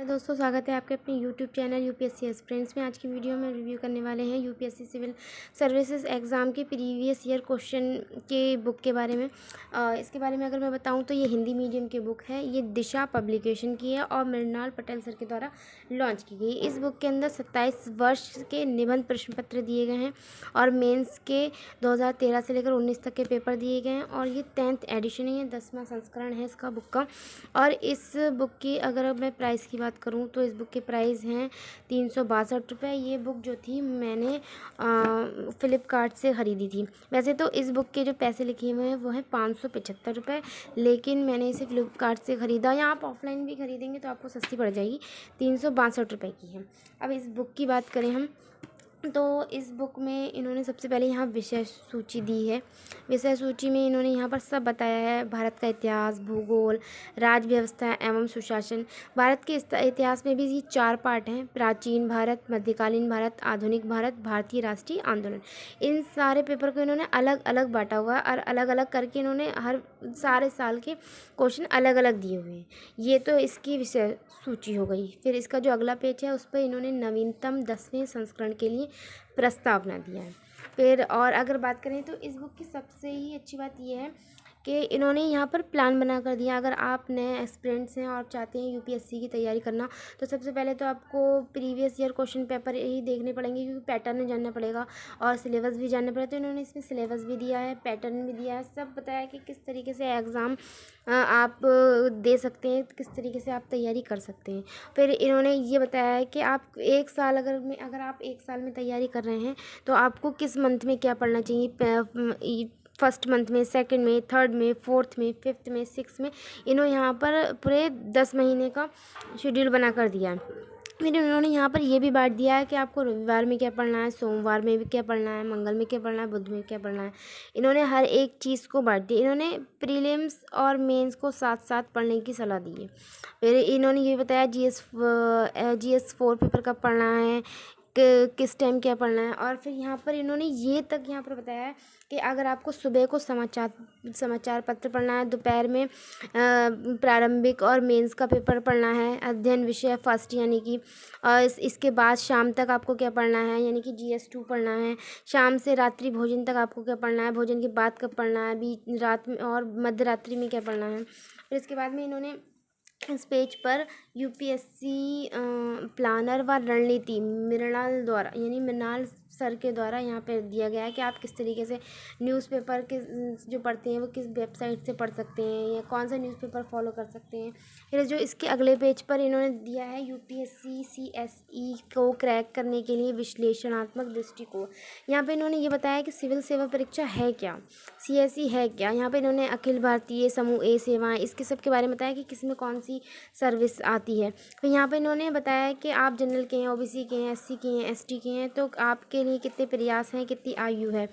दोस्तों, स्वागत है आपके अपने यूट्यूब चैनल यूपीएससी एस्पिरेंट्स में। आज की वीडियो में रिव्यू करने वाले हैं यूपीएससी सिविल सर्विसेज एग्ज़ाम के प्रीवियस ईयर क्वेश्चन के बुक के बारे में। इसके बारे में अगर मैं बताऊं तो ये हिंदी मीडियम की बुक है। ये दिशा पब्लिकेशन की है और मृणाल पटेल सर के द्वारा लॉन्च की गई। इस बुक के अंदर 27 वर्ष के निबंध प्रश्न पत्र दिए गए हैं और मेंस के 2013 से लेकर 19 तक के पेपर दिए गए हैं और ये 10th एडिशन है, ये 10वां संस्करण है इसका बुक का। और इस बुक की अगर मैं प्राइस की बात करूं तो इस बुक के प्राइस हैं 362 रुपये। ये बुक जो थी मैंने फ़्लिपकार्ट से ख़रीदी थी। वैसे तो इस बुक के जो पैसे लिखे हुए हैं वो हैं 575 रुपये, लेकिन मैंने इसे फ़्लिपकार्ट से ख़रीदा। या आप ऑफलाइन भी ख़रीदेंगे तो आपको सस्ती पड़ जाएगी, 362 रुपये की है। अब इस बुक की बात करें हम तो इस बुक में इन्होंने सबसे पहले यहाँ विषय सूची दी है। विषय सूची में इन्होंने यहाँ पर सब बताया है, भारत का इतिहास, भूगोल, राज्य व्यवस्था एवं सुशासन। भारत के इतिहास में भी ये 4 पार्ट हैं: प्राचीन भारत, मध्यकालीन भारत, आधुनिक भारत, भारतीय राष्ट्रीय आंदोलन। इन सारे पेपर को इन्होंने अलग अलग बांटा हुआ है और अलग अलग करके इन्होंने हर सारे साल के क्वेश्चन अलग अलग दिए हुए हैं। ये तो इसकी विषय सूची हो गई। फिर इसका जो अगला पेज है उस पर इन्होंने नवीनतम 10वें संस्करण के लिए प्रस्तावना दिया है। फिर और अगर बात करें तो इस बुक की सबसे ही अच्छी बात यह है कि इन्होंने यहाँ पर प्लान बना कर दिया। अगर आप नए एस्पिरेंट्स हैं और चाहते हैं यूपीएससी की तैयारी करना, तो सबसे पहले तो आपको प्रीवियस ईयर क्वेश्चन पेपर ही देखने पड़ेंगे, क्योंकि पैटर्न जानना पड़ेगा और सिलेबस भी जानना पड़ेगा। तो इन्होंने इसमें सिलेबस भी दिया है, पैटर्न भी दिया है, सब बताया कि किस तरीके से एग्ज़ाम आप दे सकते हैं, किस तरीके से आप तैयारी कर सकते हैं। फिर इन्होंने ये बताया है कि आप एक साल अगर आप एक साल में तैयारी कर रहे हैं तो आपको किस मंथ में क्या पढ़ना चाहिए, फर्स्ट मंथ में, सेकंड में, थर्ड में, फोर्थ में, फिफ्थ में, सिक्स में। इन्होंने यहाँ पर पूरे 10 महीने का शेड्यूल बना कर दिया है। फिर उन्होंने यहाँ पर ये भी बांट दिया है कि आपको रविवार में क्या पढ़ना है, सोमवार में भी क्या पढ़ना है, मंगल में क्या पढ़ना है, बुध में क्या पढ़ना है। इन्होंने हर एक चीज़ को बांट दिया। इन्होंने प्रीलिम्स और मेंस को साथ साथ पढ़ने की सलाह दी है। फिर इन्होंने ये बताया GS 4 पेपर कब पढ़ना है, किस टाइम क्या पढ़ना है। और फिर यहाँ पर इन्होंने ये तक यहाँ पर बताया है कि अगर आपको सुबह को समाचार पत्र पढ़ना है, दोपहर में प्रारंभिक और मेंस का पेपर पढ़ना है, अध्ययन विषय फर्स्ट यानी कि, और इसके बाद शाम तक आपको क्या पढ़ना है यानी कि GS 2 पढ़ना है। शाम से रात्रि भोजन तक आपको क्या पढ़ना है, भोजन के बाद कब पढ़ना है, बीच रात में और मध्य रात्रि में क्या पढ़ना है। फिर इसके बाद में इन्होंने इस पेज पर यूपीएससी प्लानर व रणनीति मृणाल द्वारा यानी मृणाल सर के द्वारा यहाँ पे दिया गया है कि आप किस तरीके से न्यूज़पेपर के जो पढ़ते हैं वो किस वेबसाइट से पढ़ सकते हैं या कौन सा न्यूज़पेपर फॉलो कर सकते हैं। फिर जो इसके अगले पेज पर इन्होंने दिया है यूपीएससी CSE को क्रैक करने के लिए विश्लेषणात्मक दृष्टिकोण। यहाँ पे इन्होंने ये बताया कि सिविल सेवा परीक्षा है क्या, CSE है क्या। यहाँ पे इन्होंने अखिल भारतीय समूह A सेवाएं, इसके सब के बारे में बताया कि किसमें कौन सी सर्विस आती है। फिर यहाँ पे इन्होंने बताया कि आप जनरल के हैं, OBC के हैं, SC के हैं, ST के हैं, तो आपके लिए कितने प्रयास हैं, कितनी आयु है।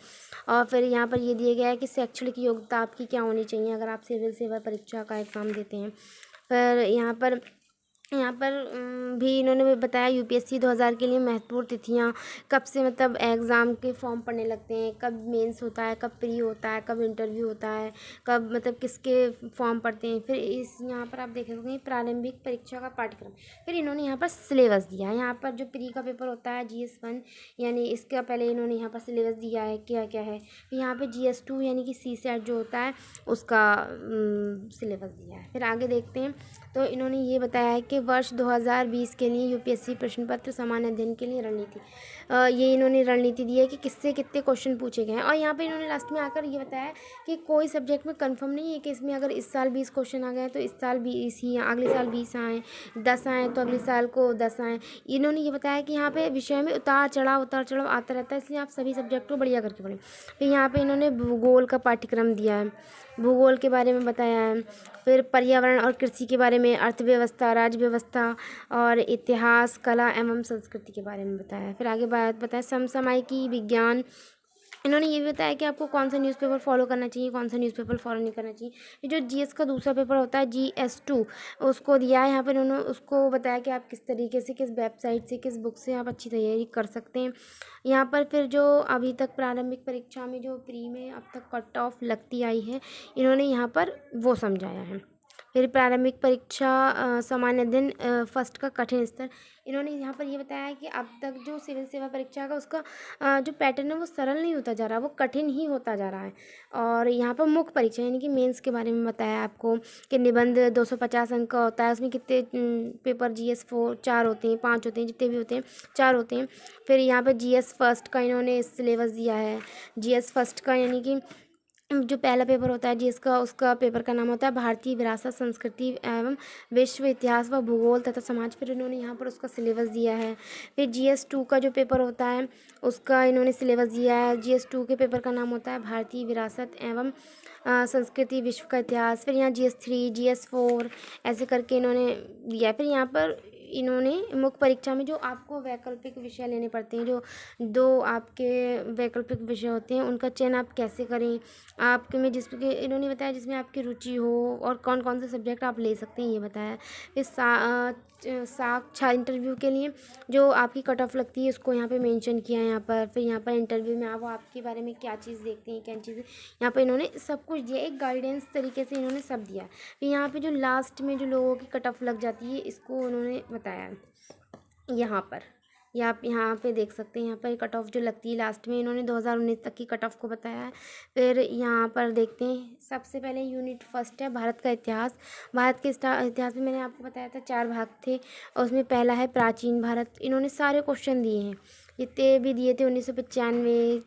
और फिर यहाँ पर ये दिया गया है कि शैक्षणिक योग्यता आपकी क्या होनी चाहिए अगर आप सिविल सेवा परीक्षा का एग्ज़ाम देते हैं। फिर यहाँ पर भी इन्होंने बताया यूपीएससी 2000 के लिए महत्वपूर्ण तिथियाँ, कब से मतलब एग्ज़ाम के फॉर्म पड़ने लगते हैं, कब मेंस होता है, कब प्री होता है, कब इंटरव्यू होता है, कब मतलब किसके फॉर्म पड़ते हैं। फिर यहाँ पर आप देखेंगे प्रारंभिक परीक्षा का पाठ्यक्रम। फिर इन्होंने यहाँ पर सिलेबस दिया है। यहाँ पर जो प्री का पेपर होता है GS 1 यानी इसका पहले इन्होंने यहाँ पर सिलेबस दिया है क्या क्या है। फिर यहाँ पर GS 2 यानी कि CSET जो होता है उसका सिलेबस दिया है। फिर आगे देखते हैं तो इन्होंने ये बताया है कि वर्ष 2020 के लिए यूपीएससी प्रश्न पत्र सामान्य अध्ययन के लिए रणनीति, ये इन्होंने रणनीति दी है कि किससे कितने क्वेश्चन पूछे गए हैं। और यहाँ पे इन्होंने लास्ट में आकर ये बताया कि कोई सब्जेक्ट में कंफर्म नहीं है कि इसमें अगर इस साल 20 क्वेश्चन आ गए तो इस साल 20 ही, अगले साल 20 आए, 10 आए तो अगले साल को 10 आए। इन्होंने ये बताया कि यहाँ पे विषय में उतार चढ़ाव आता रहता है, इसलिए आप सभी सब्जेक्ट को बढ़िया करके पढ़ें। फिर यहाँ पे इन्होंने भूगोल का पाठ्यक्रम दिया है, भूगोल के बारे में बताया है। फिर पर्यावरण और कृषि के बारे में, अर्थव्यवस्था, राज्य व्यवस्था और इतिहास, कला एवं संस्कृति के बारे में बताया है। फिर आगे बात बताया समसामयिकी विज्ञान। इन्होंने ये भी बताया कि आपको कौन सा न्यूज़पेपर फॉलो करना चाहिए, कौन सा न्यूज़पेपर फॉलो नहीं करना चाहिए। ये जो GS का दूसरा पेपर होता है GS 2 उसको दिया है। यहाँ पर इन्होंने उसको बताया कि आप किस तरीके से, किस वेबसाइट से, किस बुक से आप अच्छी तैयारी कर सकते हैं। यहाँ पर फिर जो अभी तक प्रारंभिक परीक्षा में जो प्री में अब तक कट ऑफ लगती आई है, इन्होंने यहाँ पर वो समझाया है। फिर प्रारंभिक परीक्षा सामान्य अध्ययन फर्स्ट का कठिन स्तर। इन्होंने यहाँ पर ये बताया है कि अब तक जो सिविल सेवा परीक्षा का उसका जो पैटर्न है वो सरल नहीं होता जा रहा, वो कठिन ही होता जा रहा है। और यहाँ पर मुख्य परीक्षा यानी कि मेंस के बारे में बताया आपको कि निबंध 250 अंक का होता है, उसमें कितने पेपर GS 4 4 होते हैं, 5 होते हैं, जितने भी होते हैं 4 होते हैं। फिर यहाँ पर GS फर्स्ट का इन्होंने सिलेबस दिया है। GS फर्स्ट का यानी कि जो पहला पेपर होता है जिसका उसका पेपर का नाम होता है भारतीय विरासत, संस्कृति एवं विश्व इतिहास व भूगोल तथा समाज। फिर इन्होंने यहाँ पर उसका सिलेबस दिया है। फिर GS 2 का जो पेपर होता है उसका इन्होंने सिलेबस दिया है। GS 2 के पेपर का नाम होता है भारतीय विरासत एवं संस्कृति विश्व का इतिहास। फिर यहाँ GS 3 GS 4 ऐसे करके इन्होंने दिया है। फिर यहाँ पर इन्होंने मुख्य परीक्षा में जो आपको वैकल्पिक विषय लेने पड़ते हैं, जो दो आपके वैकल्पिक विषय होते हैं, उनका चयन आप कैसे करें, आपके में जिसके इन्होंने बताया जिसमें आपकी रुचि हो और कौन कौन से सब्जेक्ट आप ले सकते हैं ये बताया। फिर साक्षात इंटरव्यू के लिए जो आपकी कट ऑफ लगती है उसको यहाँ पे मेंशन किया है यहाँ पर। फिर यहाँ पर इंटरव्यू में आप आपके बारे में क्या चीज़ देखते हैं, क्या चीज़ यहाँ पर इन्होंने सब कुछ दिया, एक गाइडेंस तरीके से इन्होंने सब दिया। फिर यहाँ पे जो लास्ट में जो लोगों की कट ऑफ लग जाती है इसको उन्होंने बताया यहाँ पर। ये आप यहाँ पे देख सकते हैं, यहाँ पर कट ऑफ जो लगती है लास्ट में इन्होंने 2019 तक की कट ऑफ को बताया है। फिर यहाँ पर देखते हैं, सबसे पहले यूनिट फर्स्ट है भारत का इतिहास। भारत के इतिहास में मैंने आपको बताया था 4 भाग थे और उसमें पहला है प्राचीन भारत। इन्होंने सारे क्वेश्चन दिए हैं जितने भी दिए थे 1995,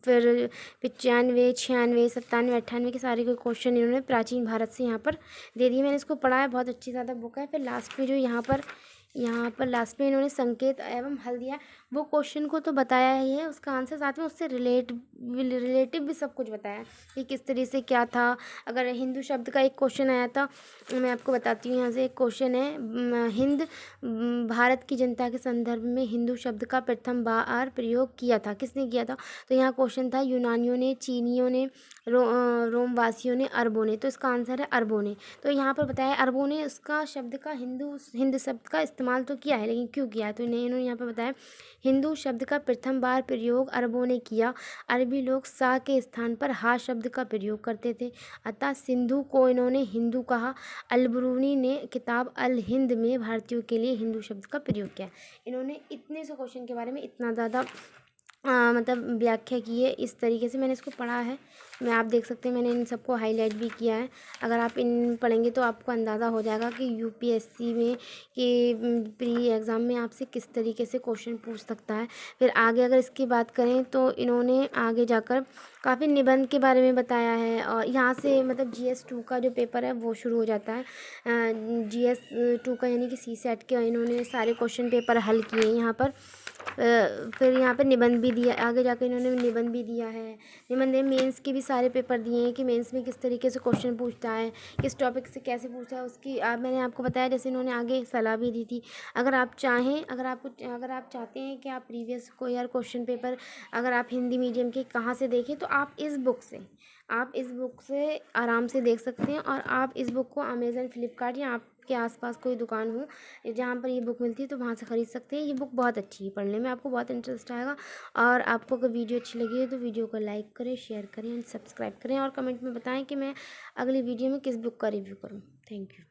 फिर 95, 96, 97, 98 के सारे क्वेश्चन इन्होंने प्राचीन भारत से यहाँ पर दे दिए। मैंने इसको पढ़ा है, बहुत अच्छी ज़्यादा बुक है। फिर लास्ट में जो यहाँ पर लास्ट में इन्होंने संकेत एवं हल दिया, वो क्वेश्चन को तो बताया ही है, उसका आंसर साथ में उससे रिलेटिव भी सब कुछ बताया कि किस तरह से क्या था। अगर हिंदू शब्द का एक क्वेश्चन आया था, मैं आपको बताती हूँ। यहाँ से एक क्वेश्चन है, हिंद भारत की जनता के संदर्भ में हिंदू शब्द का प्रथम बार प्रयोग किया था, किसने किया था? तो यहाँ क्वेश्चन था यूनानियों ने, चीनियों ने, रोमवासियों ने, अरबों ने। तो इसका आंसर है अरबों ने। तो यहाँ पर बताया अरबों ने उसका शब्द का हिंद शब्द का इस्तेमाल तो किया है, लेकिन क्यों किया है तो इन्होंने यहाँ पर बताया हिंदू शब्द का प्रथम बार प्रयोग अरबों ने किया। अरबी लोग सा के स्थान पर हा शब्द का प्रयोग करते थे, अतः सिंधु को इन्होंने हिंदू कहा। अलबरूनी ने किताब अल हिंद में भारतीयों के लिए हिंदू शब्द का प्रयोग किया। इन्होंने इतने से क्वेश्चन के बारे में इतना ज़्यादा मतलब व्याख्या की है, इस तरीके से मैंने इसको पढ़ा है। मैं आप देख सकते हैं मैंने इन सबको हाईलाइट भी किया है। अगर आप इन पढ़ेंगे तो आपको अंदाज़ा हो जाएगा कि यूपीएससी में कि प्री एग्ज़ाम में आपसे किस तरीके से क्वेश्चन पूछ सकता है। फिर आगे अगर इसकी बात करें तो इन्होंने आगे जाकर काफ़ी निबंध के बारे में बताया है। और यहाँ से मतलब GS 2 का जो पेपर है वो शुरू हो जाता है। GS 2 का यानी कि CSET के इन्होंने सारे क्वेश्चन पेपर हल किए हैं यहाँ पर। फिर यहाँ पे निबंध भी दिया, आगे जाकर इन्होंने निबंध भी दिया है। निबंध में मेंस के भी सारे पेपर दिए हैं कि मेंस में किस तरीके से क्वेश्चन पूछता है, किस टॉपिक से कैसे पूछता है, उसकी मैंने आपको बताया। जैसे इन्होंने आगे सलाह भी दी थी, अगर आप चाहें, अगर आप चाहते हैं कि आप प्रीवियस कोई यार क्वेश्चन पेपर अगर आप हिंदी मीडियम के कहाँ से देखें तो आप इस बुक से आराम से देख सकते हैं। और आप इस बुक को अमेज़न, फ्लिपकार्ट या आपके आसपास कोई दुकान हो जहाँ पर ये बुक मिलती है तो वहाँ से ख़रीद सकते हैं। ये बुक बहुत अच्छी है, पढ़ने में आपको बहुत इंटरेस्ट आएगा। और आपको अगर वीडियो अच्छी लगी है तो वीडियो को लाइक करें, शेयर करें एंड सब्सक्राइब करें और कमेंट में बताएं कि मैं अगली वीडियो में किस बुक का रिव्यू करूँ। Thank you.